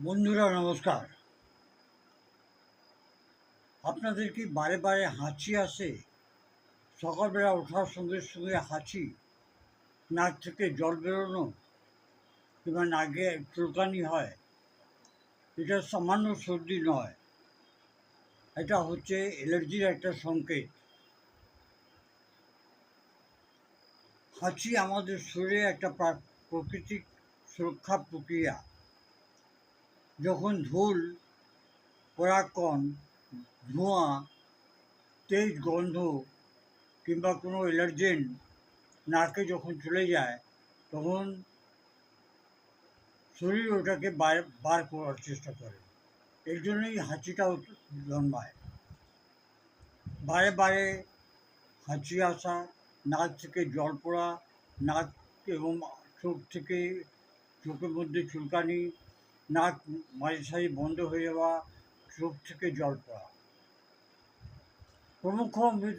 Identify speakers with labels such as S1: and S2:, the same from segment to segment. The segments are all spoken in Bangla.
S1: বন্ধুরা নমস্কার। আপনাদের কি বারে বারে হাঁচি আসে? সকালবেলা ওঠার সঙ্গে সঙ্গে হাঁচি, নাক থেকে জল বেরোনো কিংবা নাকে চুলকানি হয়? এটা সামান্য সর্দি নয়, এটা হচ্ছে অ্যালার্জির একটা সংকেত। হাঁচি আমাদের শরীরে একটা প্রাকৃতিক সুরক্ষা প্রক্রিয়া। যখন ধুল, পরাগকণ, ধোঁয়া, তেজ গন্ধ কিংবা কোনো অ্যালার্জেন নাকে যখন চলে যায়, তখন শরীর ওটাকে বার করার চেষ্টা করে। এর জন্যই হাঁচিটাও জন্মায়। বারে বারে হাঁচি আসা, নাক থেকে জল পড়া, নাক এবং চোখের মধ্যে চুলকানি, নাক মাঝে সাঝে বন্ধ হয়ে যাওয়া, চোখ থেকে জল পড়া প্রমুখ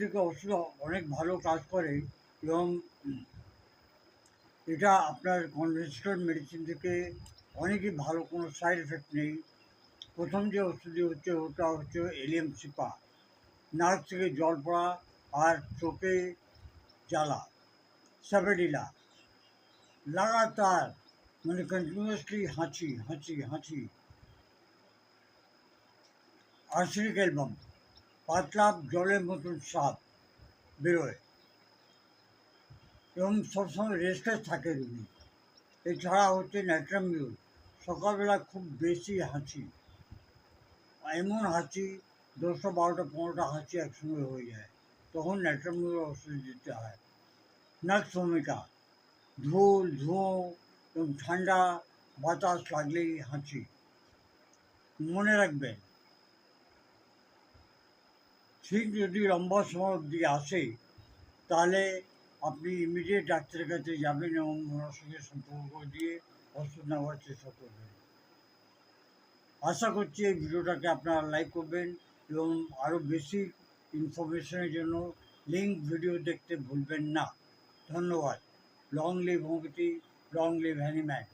S1: থেকে ওষুধ অনেক ভালো কাজ করে। এবং এটা আপনার কনভেনশনাল মেডিসিন থেকে অনেকই ভালো, কোনো সাইড এফেক্ট নেই। প্রথম যে ওষুধটি হচ্ছে ওটা হচ্ছে এলিয়াম সিপা, নাক থেকে জল পড়া আর চোখে জ্বালা। স্যাভেডিলা, লাগাতার মানে কন্টিনিউয়াসলি হাঁচি হাঁচি হাঁচি। আর্সেনিক অ্যালবাম, পাতলা জলের মতন স্বাদ বেরোয় এবং সবসময় রেস্টলেস থাকে রুগী। এছাড়া হচ্ছে ন্যাট্রামিউর, সকালবেলা খুব বেশি হাঁচি, এমন হাঁচি 10টা 12টা 15টা হাঁচি একসঙ্গে হয়ে যায়, তখন ন্যাট্রামিউর ওষুধ দিতে হয়। নাক ভূমিকা, ধুল, ধোঁয়া এবং ঠান্ডা বাতাস লাগলেই হাঁচি। মনে রাখবেন, ঠিক যদি লম্বা সময় অবধি আসে, তাহলে আপনি ইমিডিয়েট ডাক্তারের কাছে যাবেন এবং ওনার সঙ্গে সম্পর্ক দিয়ে ওষুধ নেওয়ার চেষ্টা করবেন। আশা করছি এই ভিডিওটাকে আপনারা লাইক করবেন এবং আরও বেশি ইনফরমেশনের জন্য লিঙ্ক ভিডিও দেখতে ভুলবেন না। ধন্যবাদ। Long live homeopathy, long live Hahnemann.